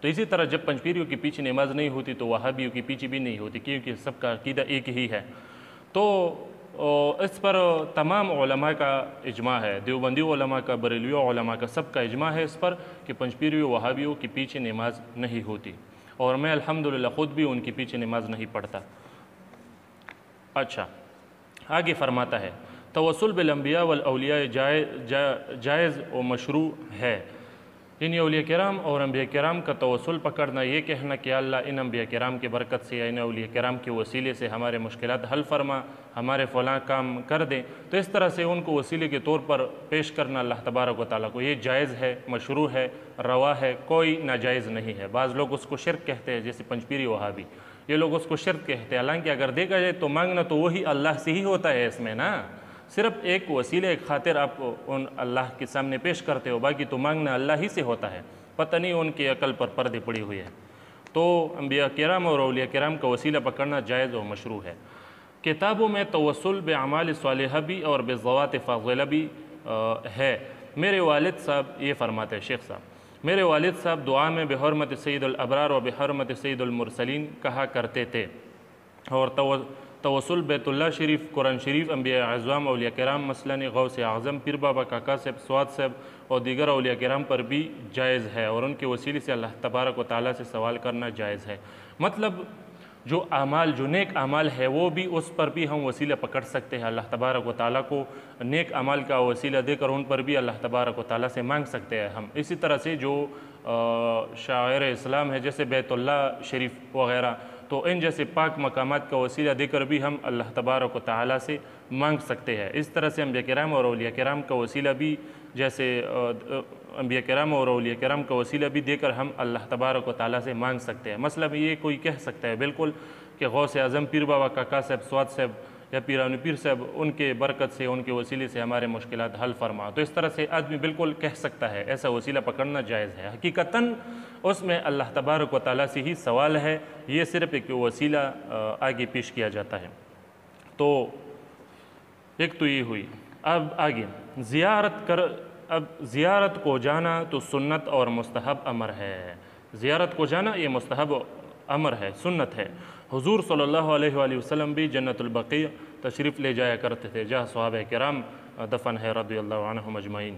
تو اسی طرح جب پنجپیریوں کے پیچھے نماز نہیں ہوتی تو وہابیوں کے پیچھے بھی نہیں ہوتی، کیونکہ سب کا عقیدہ ایک ہی ہے۔ تو اس پر تمام علماء کا اجماع ہے، دیوبندی علماء کا، بریلوی علماء کا، سب کا اجماع ہے اس پر کہ پنجپیریوں وہابیوں کے پیچھے نماز نہیں ہوتی، اور میں الحمدللہ خود بھی ان کے پیچھے نماز نہیں پڑھتا۔ اچھا، آگے فرماتا ہے توسل بالانبیاء والاولیاء جائز و مشروع ہے، یعنی اولیاء کرام اور انبیاء کرام کا توسل پکڑنا، یہ کہنا کہ اللہ ان انبیاء کرام کی برکت سے یا ان اولیاء کرام کے وسیلے سے ہمارے مشکلات حل فرما، ہمارے فلاں کام کر دیں، تو اس طرح سے ان کو وسیلے کے طور پر پیش کرنا اللہ تبارک و تعالیٰ کو، یہ جائز ہے، مشروع ہے، روا ہے، کوئی ناجائز نہیں ہے۔ بعض لوگ اس کو شرک کہتے ہیں، جیسے پنجپیری وہابی، یہ لوگ اس کو شرک کہتے ہیں، حالانکہ اگر دیکھا جائے تو مانگنا تو وہی اللہ سے ہی ہوتا ہے اس میں نا، صرف ایک وسیلہ، ایک خاطر آپ ان اللہ کے سامنے پیش کرتے ہو، باقی تو مانگنا اللہ ہی سے ہوتا ہے، پتہ نہیں ان کی عقل پر پردے پڑی ہوئی ہے۔ تو انبیاء کرام اور اولیاء کرام کا وسیلہ پکڑنا جائز و مشروع ہے۔ کتابوں میں توسل باعمال صالحہ بھی اور بذوات فاضلہ بھی ہے۔ میرے والد صاحب یہ فرماتے ہیں، شیخ صاحب، میرے والد صاحب دعا میں بحرمت سید الابرار و بحرمت سید المرسلین کہا کرتے تھے، اور توسل بیت اللہ شریف، قرآن شریف، انبیاء اعظام، اولیاء کرام مثلاً غوث اعظم، پیر بابا کاکا صاحب، سواد صاحب اور دیگر اولیاء کرام پر بھی جائز ہے، اور ان کے وسیلے سے اللہ تبارک و تعالیٰ سے سوال کرنا جائز ہے۔ مطلب جو اعمال، جو نیک اعمال ہے، وہ بھی اس پر بھی ہم وسیلہ پکڑ سکتے ہیں، اللہ تبارک و تعالیٰ کو نیک اعمال کا وسیلہ دے کر ان پر بھی اللہ تبارک و تعالیٰ سے مانگ سکتے ہیں ہم۔ اسی طرح سے جو شاعر اسلام ہے، جیسے بیت اللہ شریف وغیرہ، تو ان جیسے پاک مقامات کا وسیلہ دے کر بھی ہم اللہ تبارک و تعالیٰ سے مانگ سکتے ہیں۔ اس طرح سے انبیاء کرام اور اولیاء کرام کا وسیلہ بھی، جیسے انبیاء کرام اور اولیاء کرام کا وسیلہ بھی دے کر ہم اللہ تبارک و تعالیٰ سے مانگ سکتے ہیں۔ مثلا یہ کوئی کہہ سکتا ہے بالکل کہ غوث اعظم، پیر بابا کاکا صاحب، سواد صاحب یا پیرانی پیر صاحب، ان کے برکت سے، ان کے وسیلے سے ہمارے مشکلات حل فرما، تو اس طرح سے آدمی بالکل کہہ سکتا ہے، ایسا وسیلہ پکڑنا جائز ہے۔ حقیقتاً اس میں اللہ تبارک و تعالیٰ سے ہی سوال ہے، یہ صرف ایک وسیلہ آگے پیش کیا جاتا ہے۔ تو ایک تو یہ ہوئی، اب آگے اب زیارت کو جانا تو سنت اور مستحب امر ہے، زیارت کو جانا یہ مستحب امر ہے، سنت ہے۔ حضور صلی اللہ علیہ وآلہ وسلم بھی جنت البقیع تشریف لے جایا کرتے تھے، جہاں صحابہ کرام دفن ہے رضی اللہ عنہم اجمعین۔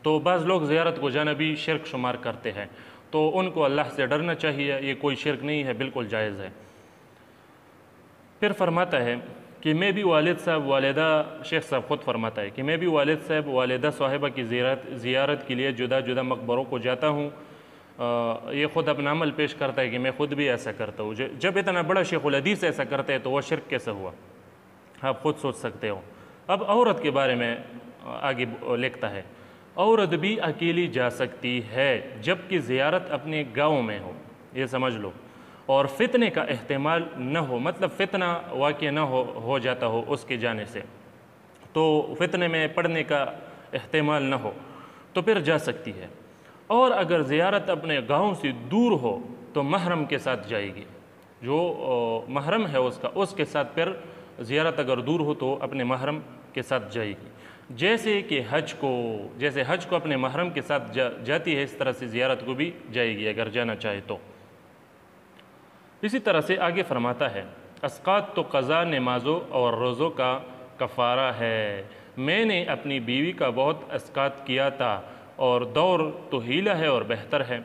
تو بعض لوگ زیارت کو جانا بھی شرک شمار کرتے ہیں، تو ان کو اللہ سے ڈرنا چاہیے، یہ کوئی شرک نہیں ہے، بالکل جائز ہے۔ پھر فرماتا ہے کہ میں بھی والد صاحب، والدہ، شیخ صاحب خود فرماتا ہے کہ میں بھی والد صاحب، والدہ صاحبہ کی زیارت کے لیے جدا جدا مقبروں کو جاتا ہوں۔ یہ خود اپنا عمل پیش کرتا ہے کہ میں خود بھی ایسا کرتا ہوں۔ جب اتنا بڑا شیخ الحدیث ایسا کرتا ہے تو وہ شرک کیسے ہوا، آپ خود سوچ سکتے ہو۔ اب عورت کے بارے میں آگے لکھتا ہے، عورت بھی اکیلی جا سکتی ہے جبکہ زیارت اپنے گاؤں میں ہو، یہ سمجھ لو، اور فتنے کا احتمال نہ ہو، مطلب فتنہ واقع نہ ہو جاتا ہو اس کے جانے سے، تو فتنے میں پڑنے کا احتمال نہ ہو تو پھر جا سکتی ہے۔ اور اگر زیارت اپنے گاؤں سے دور ہو تو محرم کے ساتھ جائے گی، جو محرم ہے اس کے ساتھ پھر زیارت اگر دور ہو تو اپنے محرم کے ساتھ جائے گی۔ جیسے حج کو اپنے محرم کے ساتھ جاتی ہے، اس طرح سے زیارت کو بھی جائے گی اگر جانا چاہے تو۔ اسی طرح سے آگے فرماتا ہے، اسقاط تو قضا نمازوں اور روزوں کا کفارہ ہے۔ میں نے اپنی بیوی کا بہت اسقاط کیا تھا، اور دور تو حیلہ ہے اور بہتر ہے۔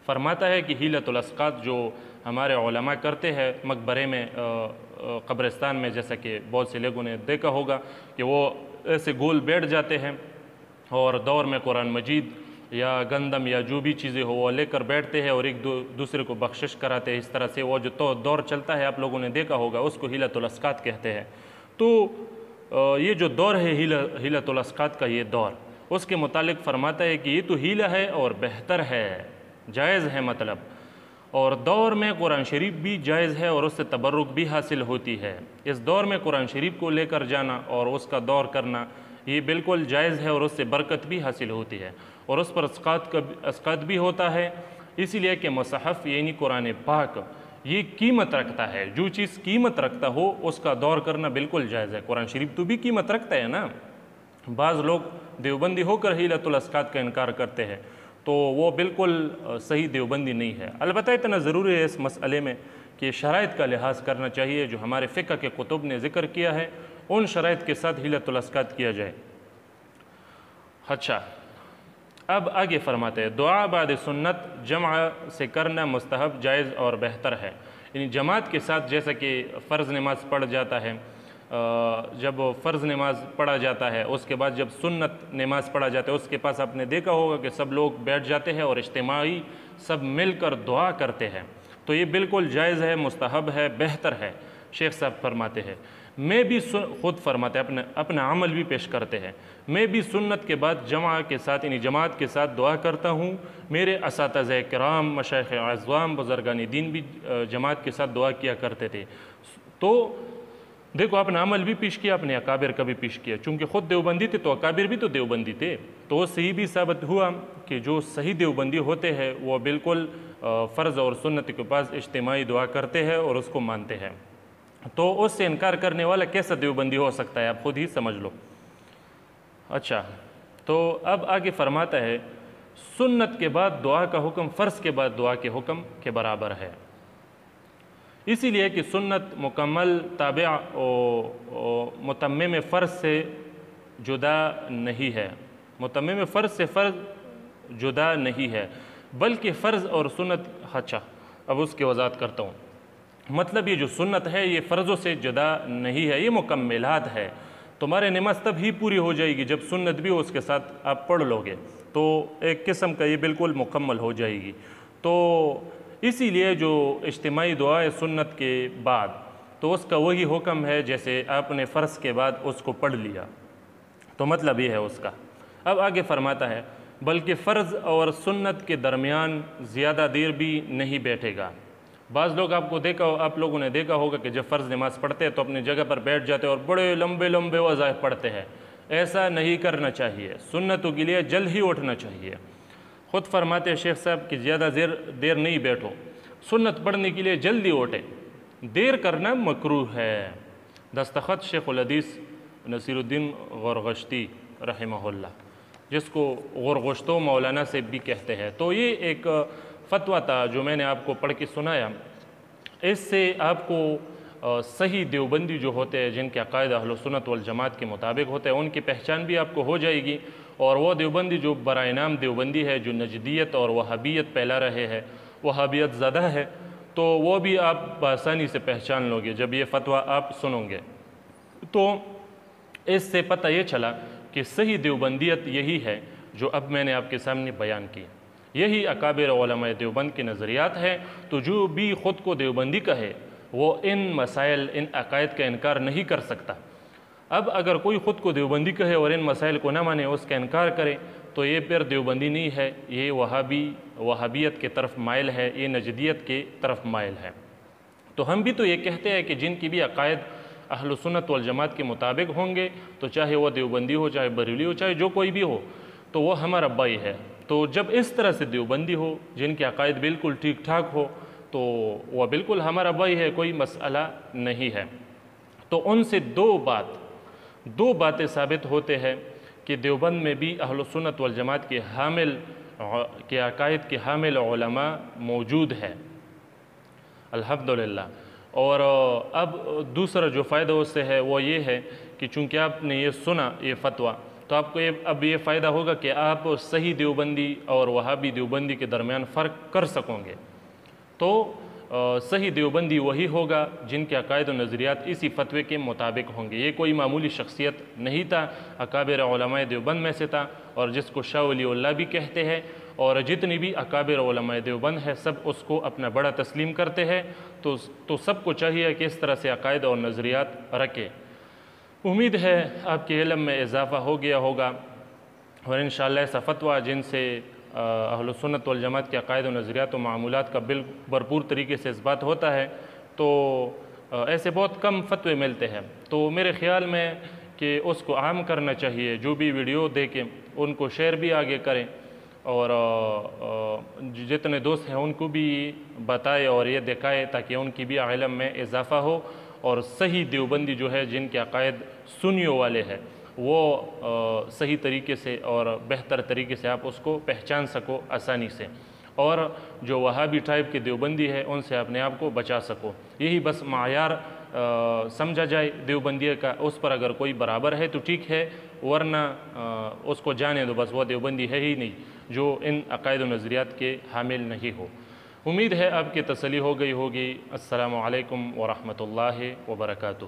فرماتا ہے کہ حیلۃ الاسقاط جو ہمارے علماء کرتے ہیں مقبرے میں، قبرستان میں، جیسا کہ بہت سے لوگوں نے دیکھا ہوگا کہ وہ ایسے گول بیٹھ جاتے ہیں اور دور میں قرآن مجید یا گندم یا جو بھی چیزیں ہو وہ لے کر بیٹھتے ہیں اور ایک دوسرے کو بخشش کراتے ہیں۔ اس طرح سے وہ جو دور چلتا ہے، آپ لوگوں نے دیکھا ہوگا، اس کو حیلۃ الاسقاط کہتے ہیں۔ تو یہ جو دور ہے حیلۃ الاسقاط کا، یہ دور اس کے متعلق فرماتا ہے کہ یہ تو حیلہ ہے اور بہتر ہے، جائز ہے مطلب، اور دور میں قرآن شریف بھی جائز ہے اور اس سے تبرک بھی حاصل ہوتی ہے۔ اس دور میں قرآن شریف کو لے کر جانا اور اس کا دور کرنا یہ بالکل جائز ہے اور اس سے برکت بھی حاصل ہوتی ہے، اور اس پر اسقاط بھی ہوتا ہے، اسی لیے کہ مصحف یعنی قرآن پاک یہ قیمت رکھتا ہے، جو چیز قیمت رکھتا ہو اس کا دور کرنا بالکل جائز ہے۔ قرآن شریف تو بھی قیمت رکھتا ہے نا۔ بعض لوگ دیوبندی ہو کر حیلۃ الاسقاط کا انکار کرتے ہیں، تو وہ بالکل صحیح دیوبندی نہیں ہے۔ البتہ اتنا ضروری ہے اس مسئلے میں کہ شرائط کا لحاظ کرنا چاہیے، جو ہمارے فقہ کے کتب نے ذکر کیا ہے ان شرائط کے ساتھ حیلۃ الاسقاط کیا جائے۔ اچھا، اب آگے فرماتے ہیں دعا بعد سنت جمع سے کرنا مستحب، جائز اور بہتر ہے، یعنی جماعت کے ساتھ، جیسا کہ فرض نماز پڑھ جاتا ہے، جب فرض نماز پڑھا جاتا ہے اس کے بعد جب سنت نماز پڑھا جاتا ہے اس کے پاس آپ نے دیکھا ہوگا کہ سب لوگ بیٹھ جاتے ہیں اور اجتماعی سب مل کر دعا کرتے ہیں، تو یہ بالکل جائز ہے، مستحب ہے، بہتر ہے۔ شیخ صاحب فرماتے ہیں میں بھی خود فرماتے ہیں اپنا عمل بھی پیش کرتے ہیں، میں بھی سنت کے بعد جمع کے ساتھ یعنی جماعت کے ساتھ دعا کرتا ہوں، میرے اساتذہ کرام مشائخ اعظام بزرگان دین بھی جماعت کے ساتھ دعا کیا کرتے تھے۔ تو دیکھو اپنا عمل بھی پیش کیا، اپنے اکابر کا بھی پیش کیا، چونکہ خود دیوبندی تھے تو اکابر بھی تو دیوبندی تھے، تو وہ صحیح بھی ثابت ہوا کہ جو صحیح دیوبندی ہوتے ہیں وہ بالکل فرض اور سنت کے پاس اجتماعی دعا کرتے ہیں اور اس کو مانتے ہیں۔ تو اس سے انکار کرنے والا کیسا دیوبندی ہو سکتا ہے، آپ خود ہی سمجھ لو۔ اچھا، تو اب آگے فرماتا ہے سنت کے بعد دعا کا حکم فرض کے بعد دعا کے حکم کے برابر ہے، اسی لیے کہ سنت مکمل تابع و متمم فرض سے جدا نہیں ہے، متمم فرض سے فرض جدا نہیں ہے، بلکہ فرض اور سنت۔ اچھا، اب اس کی وضاحت کرتا ہوں، مطلب یہ جو سنت ہے یہ فرضوں سے جدا نہیں ہے، یہ مکملات ہے، تمہارے نماز تب ہی پوری ہو جائے گی جب سنت بھی اس کے ساتھ آپ پڑھ لو گے، تو ایک قسم کا یہ بالکل مکمل ہو جائے گی۔ تو اسی لیے جو اجتماعی دعا ہے سنت کے بعد تو اس کا وہی حکم ہے جیسے آپ نے فرض کے بعد اس کو پڑھ لیا، تو مطلب یہ ہے اس کا۔ اب آگے فرماتا ہے بلکہ فرض اور سنت کے درمیان زیادہ دیر بھی نہیں بیٹھے گا۔ بعض لوگ آپ لوگوں نے دیکھا ہوگا کہ جب فرض نماز پڑھتے ہیں تو اپنی جگہ پر بیٹھ جاتے ہیں اور بڑے لمبے لمبے وظائف پڑھتے ہیں، ایسا نہیں کرنا چاہیے، سنتوں کے لیے جلد ہی اٹھنا چاہیے۔ خود فرماتے ہیں شیخ صاحب کہ زیادہ دیر نہیں بیٹھو، سنت پڑھنے کے لیے جلدی اٹھے، دیر کرنا مکروہ ہے۔ دستخط شیخ الحدیث نصیر الدین غورغشتی رحمہ اللہ، جس کو غورغشتو مولانا سے بھی کہتے ہیں۔ تو یہ ایک فتویٰ تھا جو میں نے آپ کو پڑھ کے سنایا، اس سے آپ کو صحیح دیوبندی جو ہوتے ہیں جن کے عقائد اہل سنت والجماعت کے مطابق ہوتے ہیں ان کی پہچان بھی آپ کو ہو جائے گی، اور وہ دیوبندی جو برائے نام دیوبندی ہے جو نجدیت اور وہابیت پھیلا رہے ہیں، وہابیت زدہ ہے، تو وہ بھی آپ بآسانی سے پہچان لو گے جب یہ فتویٰ آپ سنو گے۔ تو اس سے پتہ یہ چلا کہ صحیح دیوبندیت یہی ہے جو اب میں نے آپ کے سامنے بیان کی، یہی اکابر علماء دیوبند کے نظریات ہے۔ تو جو بھی خود کو دیوبندی کہے وہ ان مسائل ان عقائد کا انکار نہیں کر سکتا۔ اب اگر کوئی خود کو دیوبندی کہے اور ان مسائل کو نہ مانے، اس کا انکار کرے، تو یہ پھر دیوبندی نہیں ہے، یہ وہابیت کے طرف مائل ہے، یہ نجدیت کے طرف مائل ہے۔ تو ہم بھی تو یہ کہتے ہیں کہ جن کی بھی عقائد اہل سنت والجماعت کے مطابق ہوں گے، تو چاہے وہ دیوبندی ہو، چاہے بریلوی ہو، چاہے جو کوئی بھی ہو، تو وہ ہمارا بھائی ہے۔ تو جب اس طرح سے دیوبندی ہو جن کے عقائد بالکل ٹھیک ٹھاک ہو تو وہ بالکل ہمارا بھائی ہے، کوئی مسئلہ نہیں ہے۔ تو ان سے دو باتیں ثابت ہوتے ہیں کہ دیوبند میں بھی اہل سنت والجماعت کے عقائد کے حامل علماء موجود ہے، الحمدللہ۔ اور اب دوسرا جو فائدہ اس سے ہے وہ یہ ہے کہ چونکہ آپ نے یہ سنا یہ فتویٰ، تو آپ کو اب یہ فائدہ ہوگا کہ آپ صحیح دیوبندی اور وہابی دیوبندی کے درمیان فرق کر سکوں گے۔ تو صحیح دیوبندی وہی ہوگا جن کے عقائد و نظریات اسی فتوے کے مطابق ہوں گے۔ یہ کوئی معمولی شخصیت نہیں تھا، اکابر علماء دیوبند میں سے تھا، اور جس کو شاہ ولی اللہ بھی کہتے ہیں، اور جتنی بھی اکابر علماء دیوبند ہے سب اس کو اپنا بڑا تسلیم کرتے ہیں۔ تو سب کو چاہیے کہ اس طرح سے عقائد اور نظریات رکھے۔ امید ہے آپ کے علم میں اضافہ ہو گیا ہوگا، اور انشاءاللہ ایسا فتویٰ جن سے اہل سنت والجماعت کے عقائد و نظریات و معمولات کا بھرپور طریقے سے اثبات ہوتا ہے، تو ایسے بہت کم فتوے ملتے ہیں۔ تو میرے خیال میں کہ اس کو عام کرنا چاہیے، جو بھی ویڈیو دیکھیں ان کو شیئر بھی آگے کریں، اور جتنے دوست ہیں ان کو بھی بتائے اور یہ دکھائے تاکہ ان کی بھی علم میں اضافہ ہو، اور صحیح دیوبندی جو ہے جن کے عقائد سنیوں والے ہیں وہ صحیح طریقے سے اور بہتر طریقے سے آپ اس کو پہچان سکو آسانی سے، اور جو وہابی ٹائپ کے دیوبندی ہے ان سے اپنے آپ کو بچا سکو۔ یہی بس معیار سمجھا جائے دیوبندیہ کا، اس پر اگر کوئی برابر ہے تو ٹھیک ہے، ورنہ اس کو جانے دو، بس وہ دیوبندی ہے ہی نہیں جو ان عقائد و نظریات کے حامل نہیں ہو۔ امید ہے آپ کی تسلی ہو گئی ہوگی۔ السلام علیکم ورحمۃ اللہ وبرکاتہ۔